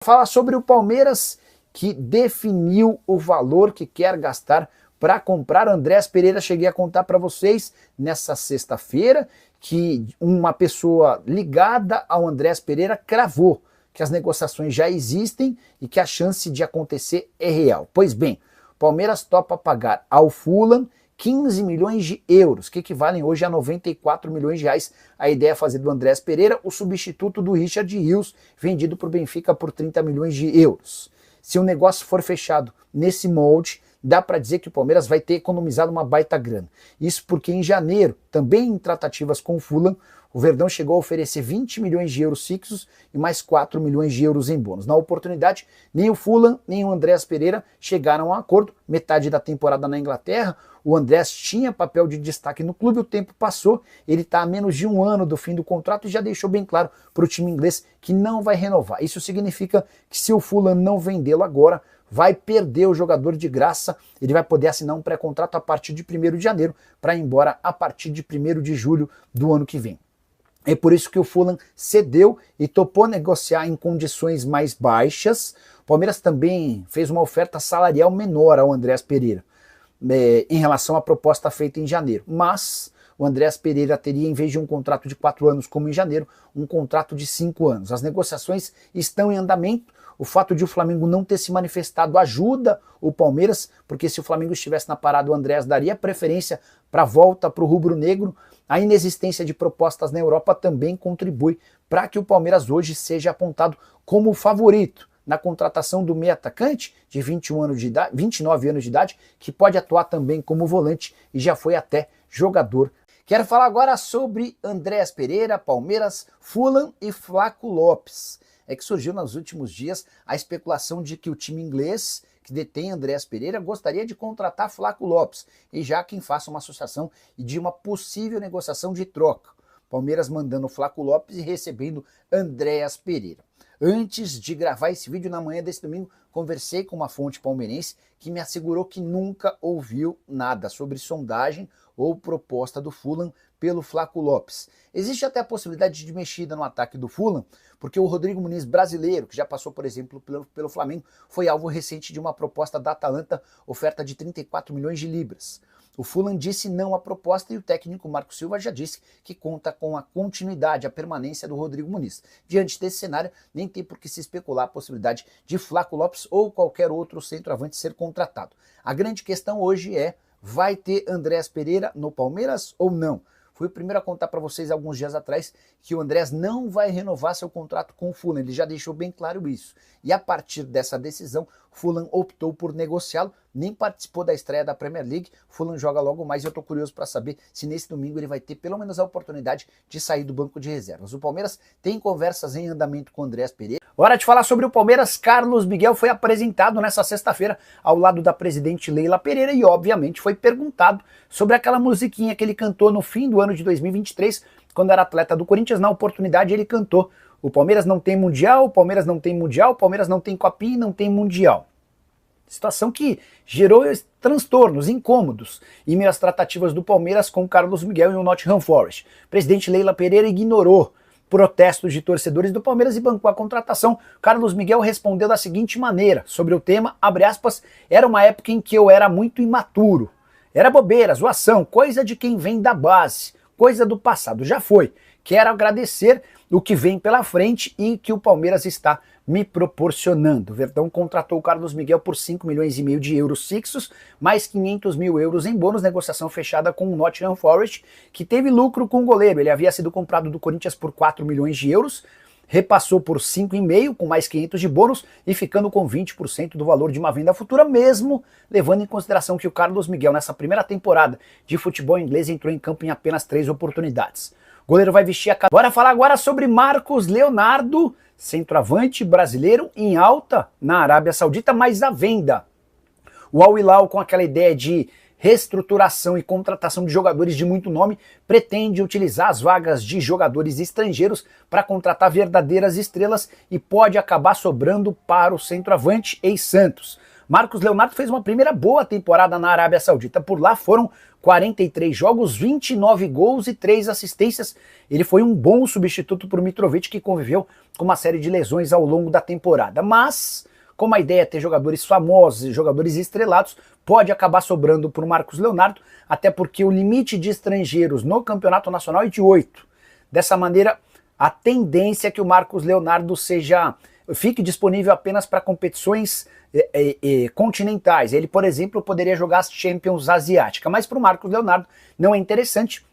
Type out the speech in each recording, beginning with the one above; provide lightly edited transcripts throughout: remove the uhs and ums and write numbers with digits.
Fala sobre o Palmeiras, que definiu o valor que quer gastar para comprar Andrés Pereira. Cheguei a contar para vocês nessa sexta-feira que uma pessoa ligada ao Andrés Pereira cravou que as negociações já existem e que a chance de acontecer é real. Pois bem, o Palmeiras topa pagar ao Fulham 15 milhões de euros, que equivalem hoje a 94 milhões de reais. A ideia é fazer do Andrés Pereira o substituto do Richard Rios, vendido para o Benfica por 30 milhões de euros. Se o negócio for fechado nesse molde, dá para dizer que o Palmeiras vai ter economizado uma baita grana. Isso porque em janeiro, também em tratativas com o Fulham, o Verdão chegou a oferecer 20 milhões de euros fixos e mais 4 milhões de euros em bônus. Na oportunidade, nem o Fulham nem o Andrés Pereira chegaram a um acordo. Metade da temporada na Inglaterra, o Andrés tinha papel de destaque no clube, o tempo passou, ele está a menos de um ano do fim do contrato e já deixou bem claro para o time inglês que não vai renovar. Isso significa que se o Fulham não vendê-lo agora, vai perder o jogador de graça, ele vai poder assinar um pré-contrato a partir de 1º de janeiro para ir embora a partir de 1º de julho do ano que vem. É por isso que o Fulham cedeu e topou negociar em condições mais baixas. O Palmeiras também fez uma oferta salarial menor ao Andrés Pereira em relação à proposta feita em janeiro. Mas o Andrés Pereira teria, em vez de um contrato de 4 anos como em janeiro, um contrato de 5 anos. As negociações estão em andamento. O fato de o Flamengo não ter se manifestado ajuda o Palmeiras, porque se o Flamengo estivesse na parada, o Andrés daria preferência para a volta para o rubro-negro. A inexistência de propostas na Europa também contribui para que o Palmeiras hoje seja apontado como o favorito na contratação do meio atacante de 29 anos de idade, que pode atuar também como volante e já foi até jogador. Quero falar agora sobre Andrés Pereira, Palmeiras, Fulham e Flaco Lopes. É que surgiu nos últimos dias a especulação de que o time inglês que detém Andrés Pereira gostaria de contratar Flaco Lopes, e já quem faça uma associação e de uma possível negociação de troca. Palmeiras mandando Flaco Lopes e recebendo Andrés Pereira. Antes de gravar esse vídeo na manhã desse domingo, conversei com uma fonte palmeirense que me assegurou que nunca ouviu nada sobre sondagem ou proposta do Fulham pelo Flaco Lopes. Existe até a possibilidade de mexida no ataque do Fulham, porque o Rodrigo Muniz brasileiro, que já passou, por exemplo, pelo Flamengo, foi alvo recente de uma proposta da Atalanta, oferta de 34 milhões de libras. O Fulham disse não à proposta e o técnico Marco Silva já disse que conta com a continuidade, a permanência do Rodrigo Muniz. Diante desse cenário, nem tem por que se especular a possibilidade de Flaco Lopes ou qualquer outro centroavante ser contratado. A grande questão hoje é: vai ter Andrés Pereira no Palmeiras ou não? Fui o primeiro a contar para vocês alguns dias atrás que o Andrés não vai renovar seu contrato com o Fulham, ele já deixou bem claro isso. E a partir dessa decisão, o Fulham optou por negociá-lo, nem participou da estreia da Premier League. O Fulham joga logo mais e eu estou curioso para saber se nesse domingo ele vai ter pelo menos a oportunidade de sair do banco de reservas. O Palmeiras tem conversas em andamento com o Andrés Pereira. Hora de falar sobre o Palmeiras. Carlos Miguel foi apresentado nessa sexta-feira ao lado da presidente Leila Pereira e obviamente foi perguntado sobre aquela musiquinha que ele cantou no fim do ano de 2023, quando era atleta do Corinthians. Na oportunidade ele cantou: o Palmeiras não tem mundial, o Palmeiras não tem mundial, o Palmeiras não tem copinha e não tem mundial. Situação que gerou transtornos, incômodos em meio às tratativas do Palmeiras com Carlos Miguel e o Nottingham Forest. A presidente Leila Pereira ignorou protestos de torcedores do Palmeiras e bancou a contratação. Carlos Miguel respondeu da seguinte maneira sobre o tema, abre aspas: era uma época em que eu era muito imaturo. Era bobeira, zoação, coisa de quem vem da base, coisa do passado, já foi. Quero agradecer o que vem pela frente e que o Palmeiras está me proporcionando. O Verdão contratou o Carlos Miguel por 5 milhões e meio de euros fixos, mais 500 mil euros em bônus, negociação fechada com o Nottingham Forest, que teve lucro com o goleiro. Ele havia sido comprado do Corinthians por 4 milhões de euros, repassou por 5,5 com mais 500 de bônus e ficando com 20% do valor de uma venda futura, mesmo levando em consideração que o Carlos Miguel nessa primeira temporada de futebol inglês entrou em campo em apenas 3 oportunidades. O goleiro vai vestir a camisa. Bora falar agora sobre Marcos Leonardo, centroavante brasileiro em alta na Arábia Saudita, mas à venda. O Al Hilal, com aquela ideia de reestruturação e contratação de jogadores de muito nome, pretende utilizar as vagas de jogadores estrangeiros para contratar verdadeiras estrelas e pode acabar sobrando para o centroavante ex-Santos. Marcos Leonardo fez uma primeira boa temporada na Arábia Saudita. Por lá foram 43 jogos, 29 gols e 3 assistências. Ele foi um bom substituto para o Mitrovic, que conviveu com uma série de lesões ao longo da temporada. Mas, como a ideia é ter jogadores famosos e jogadores estrelados, pode acabar sobrando para o Marcos Leonardo, até porque o limite de estrangeiros no Campeonato Nacional é de 8. Dessa maneira, a tendência é que o Marcos Leonardo fique disponível apenas para competições continentais. Ele, por exemplo, poderia jogar as Champions Asiática, mas para o Marcos Leonardo não é interessante.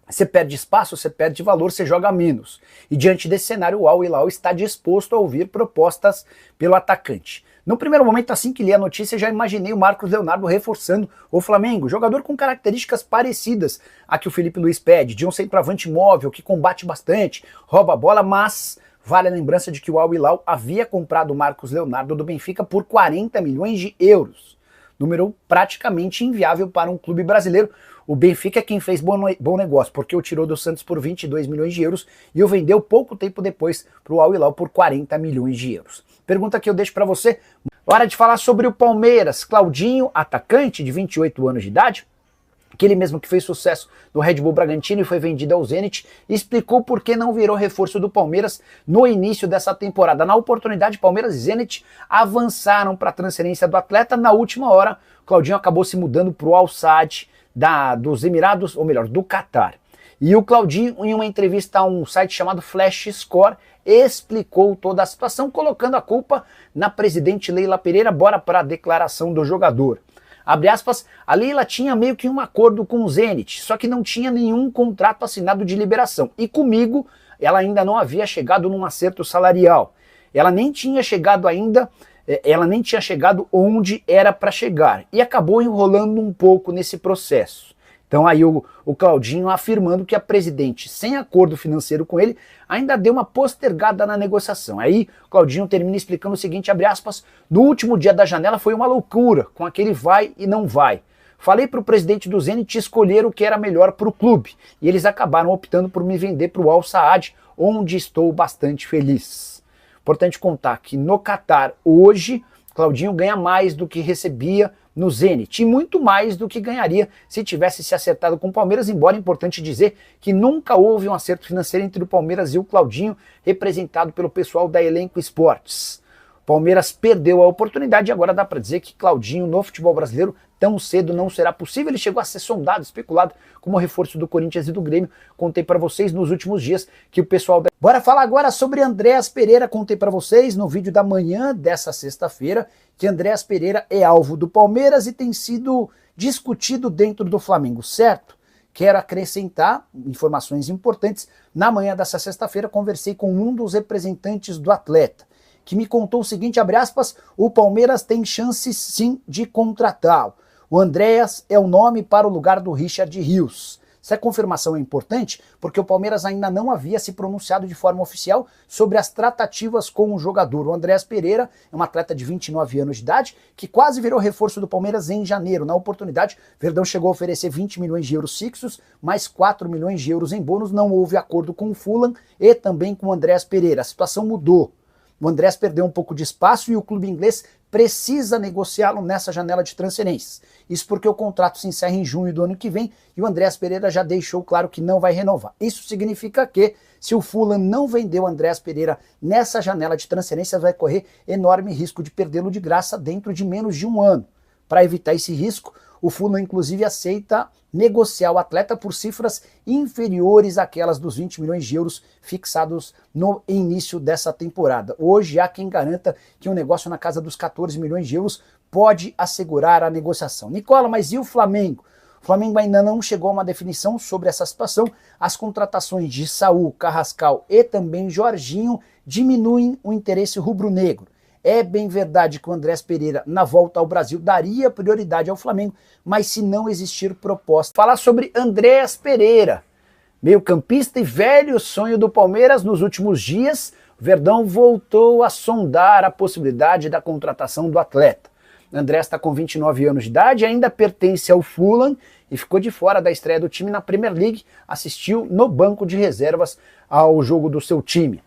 Você perde espaço, você perde valor, você joga menos. E diante desse cenário, o Al Hilal está disposto a ouvir propostas pelo atacante. No primeiro momento, assim que li a notícia, já imaginei o Marcos Leonardo reforçando o Flamengo, jogador com características parecidas a que o Felipe Luiz pede, de um centroavante móvel, que combate bastante, rouba a bola, mas vale a lembrança de que o Al Hilal havia comprado o Marcos Leonardo do Benfica por 40 milhões de euros. Número praticamente inviável para um clube brasileiro. O Benfica é quem fez bom negócio, porque o tirou do Santos por 22 milhões de euros e o vendeu pouco tempo depois para o Al Hilal por 40 milhões de euros. Pergunta que eu deixo para você. Hora de falar sobre o Palmeiras. Claudinho, atacante de 28 anos de idade, aquele mesmo que fez sucesso no Red Bull Bragantino e foi vendido ao Zenit, explicou por que não virou reforço do Palmeiras no início dessa temporada. Na oportunidade, Palmeiras e Zenit avançaram para a transferência do atleta. Na última hora, Claudinho acabou se mudando para o Al Sadd dos Emirados, ou melhor, do Catar. E o Claudinho, em uma entrevista a um site chamado Flash Score, explicou toda a situação, colocando a culpa na presidente Leila Pereira. Bora para a declaração do jogador. Abre aspas, a Leila tinha meio que um acordo com o Zenit, só que não tinha nenhum contrato assinado de liberação. E comigo, ela ainda não havia chegado num acerto salarial. Ela nem tinha chegado onde era para chegar. E acabou enrolando um pouco nesse processo. Então aí o Claudinho afirmando que a presidente, sem acordo financeiro com ele, ainda deu uma postergada na negociação. Aí o Claudinho termina explicando o seguinte, abre aspas, no último dia da janela foi uma loucura, com aquele vai e não vai. Falei para o presidente do Zenit escolher o que era melhor para o clube, e eles acabaram optando por me vender para o Al Sadd, onde estou bastante feliz. Importante contar que no Catar, hoje, Claudinho ganha mais do que recebia no Zenit, e muito mais do que ganharia se tivesse se acertado com o Palmeiras, embora é importante dizer que nunca houve um acerto financeiro entre o Palmeiras e o Claudinho, representado pelo pessoal da Elenco Esportes. O Palmeiras perdeu a oportunidade e agora dá para dizer que Claudinho no futebol brasileiro tão cedo não será possível. Ele chegou a ser sondado, especulado como reforço do Corinthians e do Grêmio. Contei para vocês nos últimos dias que o pessoal... Bora falar agora sobre Andréas Pereira. Contei para vocês no vídeo da manhã dessa sexta-feira que Andréas Pereira é alvo do Palmeiras e tem sido discutido dentro do Flamengo, certo? Quero acrescentar informações importantes. Na manhã dessa sexta-feira conversei com um dos representantes do atleta, que me contou o seguinte, abre aspas, o Palmeiras tem chances sim de contratá-lo. O Andréas é o nome para o lugar do Richard Rios. Essa confirmação é importante porque o Palmeiras ainda não havia se pronunciado de forma oficial sobre as tratativas com o jogador. O Andréas Pereira é um atleta de 29 anos de idade que quase virou reforço do Palmeiras em janeiro. Na oportunidade, Verdão chegou a oferecer 20 milhões de euros fixos, mais 4 milhões de euros em bônus. Não houve acordo com o Fulham e também com o Andréas Pereira. A situação mudou. O Andréas perdeu um pouco de espaço e o clube inglês precisa negociá-lo nessa janela de transferências. Isso porque o contrato se encerra em junho do ano que vem e o Andréas Pereira já deixou claro que não vai renovar. Isso significa que, se o Fulham não vender o Andréas Pereira nessa janela de transferências, vai correr enorme risco de perdê-lo de graça dentro de menos de um ano. Para evitar esse risco, o Fulham inclusive aceita negociar o atleta por cifras inferiores àquelas dos 20 milhões de euros fixados no início dessa temporada. Hoje há quem garanta que um negócio na casa dos 14 milhões de euros pode assegurar a negociação. Nicola, mas e o Flamengo? O Flamengo ainda não chegou a uma definição sobre essa situação. As contratações de Saúl, Carrascal e também Jorginho diminuem o interesse rubro-negro. É bem verdade que o Andréas Pereira, na volta ao Brasil, daria prioridade ao Flamengo, mas se não existir proposta. Falar sobre Andréas Pereira, meio-campista e velho sonho do Palmeiras. Nos últimos dias, o Verdão voltou a sondar a possibilidade da contratação do atleta. Andréas está com 29 anos de idade, ainda pertence ao Fulham e ficou de fora da estreia do time na Premier League, assistiu no banco de reservas ao jogo do seu time.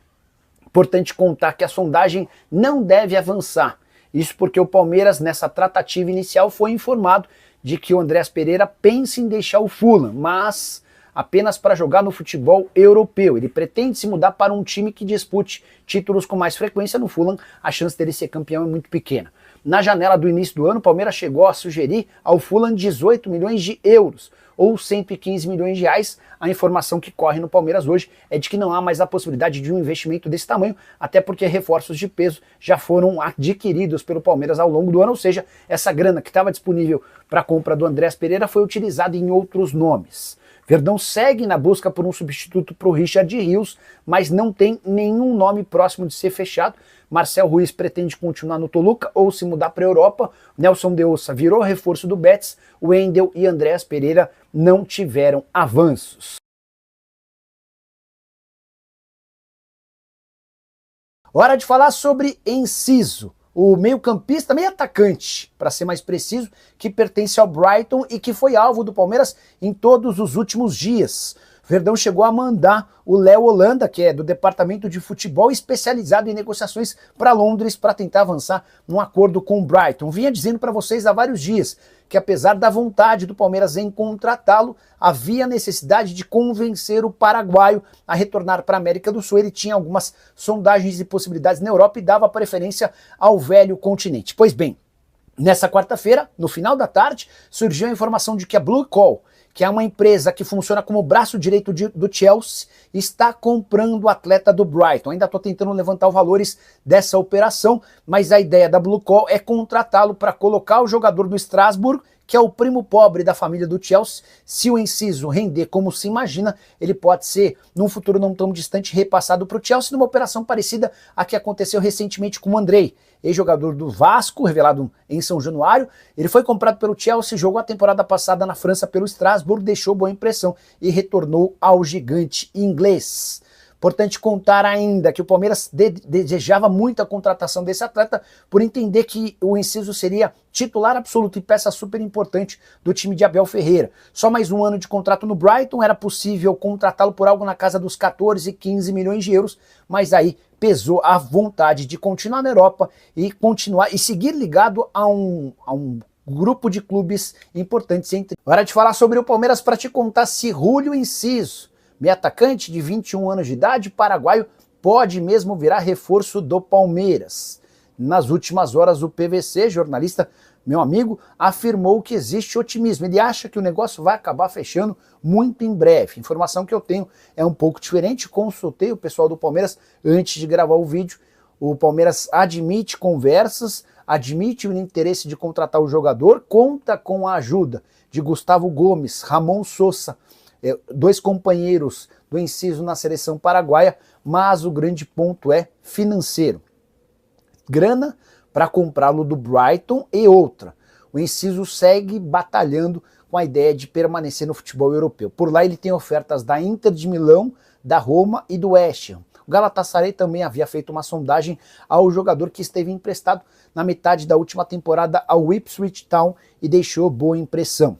Importante contar que a sondagem não deve avançar. Isso porque o Palmeiras, nessa tratativa inicial, foi informado de que o Andréas Pereira pensa em deixar o Fulham, mas apenas para jogar no futebol europeu. Ele pretende se mudar para um time que dispute títulos com mais frequência. No Fulham, a chance dele ser campeão é muito pequena. Na janela do início do ano, o Palmeiras chegou a sugerir ao Fulham 18 milhões de euros, ou 115 milhões de reais. A informação que corre no Palmeiras hoje é de que não há mais a possibilidade de um investimento desse tamanho, até porque reforços de peso já foram adquiridos pelo Palmeiras ao longo do ano, ou seja, essa grana que estava disponível para a compra do Andréas Pereira foi utilizada em outros nomes. Verdão segue na busca por um substituto para o Richard Rios, mas não tem nenhum nome próximo de ser fechado. Marcel Ruiz pretende continuar no Toluca ou se mudar para a Europa. Nelson de Ossa virou reforço do Betis. Wendel e Andréas Pereira não tiveram avanços. Hora de falar sobre Enciso, o meio-campista, meio-atacante, para ser mais preciso, que pertence ao Brighton e que foi alvo do Palmeiras em todos os últimos dias. Verdão chegou a mandar o Léo Holanda, que é do departamento de futebol especializado em negociações, para Londres para tentar avançar num acordo com o Brighton. Vinha dizendo para vocês há vários dias que, apesar da vontade do Palmeiras em contratá-lo, havia necessidade de convencer o paraguaio a retornar para a América do Sul. Ele tinha algumas sondagens e possibilidades na Europa e dava preferência ao velho continente. Pois bem, nessa quarta-feira, no final da tarde, surgiu a informação de que a Blue Call, que é uma empresa que funciona como braço direito do Chelsea, está comprando o atleta do Brighton. Ainda estou tentando levantar os valores dessa operação, mas a ideia da Blue Call é contratá-lo para colocar o jogador do Strasbourg, que é o primo pobre da família do Chelsea. Se o Enciso render como se imagina, ele pode ser, num futuro não tão distante, repassado para o Chelsea, numa operação parecida à que aconteceu recentemente com o Andrei, ex-jogador do Vasco, revelado em São Januário. Ele foi comprado pelo Chelsea, jogou a temporada passada na França pelo Strasbourg, deixou boa impressão e retornou ao gigante inglês. Importante contar ainda que o Palmeiras desejava muito a contratação desse atleta por entender que o Enciso seria titular absoluto e peça super importante do time de Abel Ferreira. Só mais um ano de contrato no Brighton, era possível contratá-lo por algo na casa dos 14, 15 milhões de euros, mas aí pesou a vontade de continuar na Europa e continuar e seguir ligado a um grupo de clubes importantes. Hora de falar sobre o Palmeiras para te contar se Julio Enciso, meio atacante de 21 anos de idade, paraguaio, pode mesmo virar reforço do Palmeiras. Nas últimas horas, o PVC, jornalista, meu amigo, afirmou que existe otimismo. Ele acha que o negócio vai acabar fechando muito em breve. Informação que eu tenho é um pouco diferente. Consultei o pessoal do Palmeiras antes de gravar o vídeo. O Palmeiras admite conversas, admite o interesse de contratar o jogador, conta com a ajuda de Gustavo Gomes, Ramon Sosa, dois companheiros do Enciso na seleção paraguaia, mas o grande ponto é financeiro. Grana para comprá-lo do Brighton e outra. O Enciso segue batalhando com a ideia de permanecer no futebol europeu. Por lá ele tem ofertas da Inter de Milão, da Roma e do West Ham. O Galatasaray também havia feito uma sondagem ao jogador que esteve emprestado na metade da última temporada ao Ipswich Town e deixou boa impressão.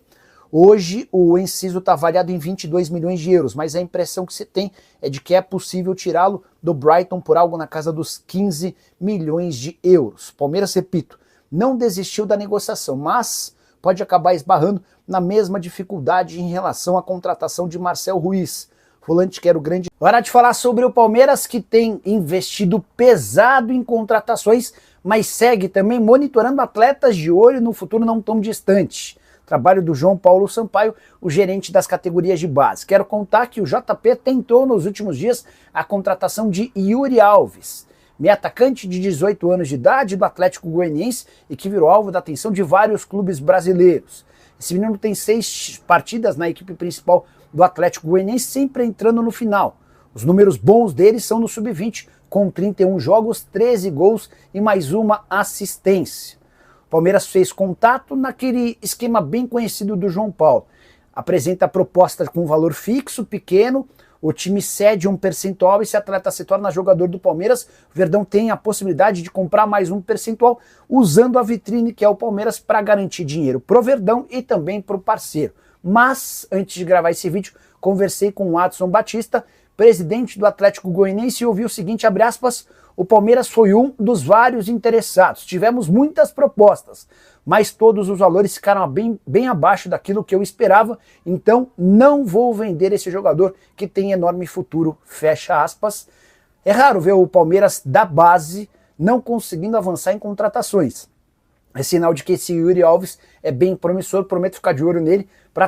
Hoje o Enciso está avaliado em 22 milhões de euros, mas a impressão que se tem é de que é possível tirá-lo do Brighton por algo na casa dos 15 milhões de euros. Palmeiras, repito, não desistiu da negociação, mas pode acabar esbarrando na mesma dificuldade em relação à contratação de Marcel Ruiz, volante que era o grande... Hora de falar sobre o Palmeiras, que tem investido pesado em contratações, mas segue também monitorando atletas de olho no futuro não tão distante. Trabalho do João Paulo Sampaio, o gerente das categorias de base. Quero contar que o JP tentou nos últimos dias a contratação de Yuri Alves, meio atacante de 18 anos de idade do Atlético Goianiense e que virou alvo da atenção de vários clubes brasileiros. Esse menino tem 6 partidas na equipe principal do Atlético Goianiense, sempre entrando no final. Os números bons dele são no sub-20, com 31 jogos, 13 gols e mais uma assistência. Palmeiras fez contato naquele esquema bem conhecido do João Paulo. Apresenta a proposta com valor fixo, pequeno, o time cede um percentual e se atleta se torna jogador do Palmeiras, o Verdão tem a possibilidade de comprar mais um percentual usando a vitrine que é o Palmeiras para garantir dinheiro pro Verdão e também pro parceiro. Mas, antes de gravar esse vídeo, conversei com o Adson Batista, presidente do Atlético Goianiense, e ouvi o seguinte, abre aspas, o Palmeiras foi um dos vários interessados. Tivemos muitas propostas, mas todos os valores ficaram bem abaixo daquilo que eu esperava, então não vou vender esse jogador que tem enorme futuro, fecha aspas. É raro ver o Palmeiras da base não conseguindo avançar em contratações. É sinal de que esse Yuri Alves é bem promissor, prometo ficar de olho nele para